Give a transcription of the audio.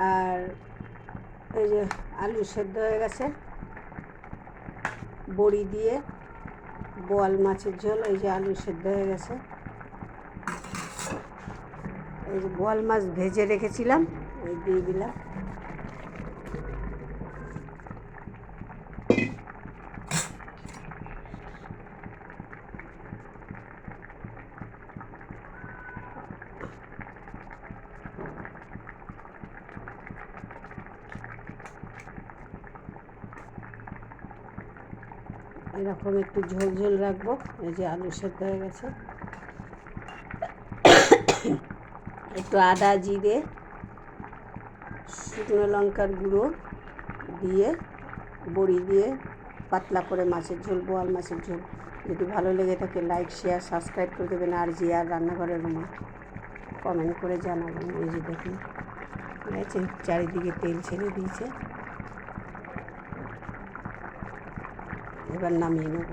আর এই যে আলু সেদ্ধ হয়ে গেছে, বড়ি দিয়ে বোয়াল মাছের ঝোল। এই যে আলু সেদ্ধ হয়ে গেছে, এই যে বোয়াল মাছ ভেজে রেখেছিলাম, এই দিয়ে দিলাম। এরকম একটু ঝোল ঝোল রাখবো। এই যে আলু সেদ্ধ হয়ে গেছে, একটু আদা জিরে শুকনো লঙ্কার গুঁড়ো দিয়ে বড়ি দিয়ে পাতলা করে মাছের ঝোল, বোয়াল মাছের ঝোল। যদি ভালো লেগে থাকে লাইক শেয়ার সাবস্ক্রাইব করে দেবেন। আর জিয়ার রান্নাঘরের রুমে কমেন্ট করে জানাবেন। এই যে দেখুন, ঠিক আছে, চারিদিকে তেল ছেড়ে দিয়েছে, এবার নামিয়ে নেব।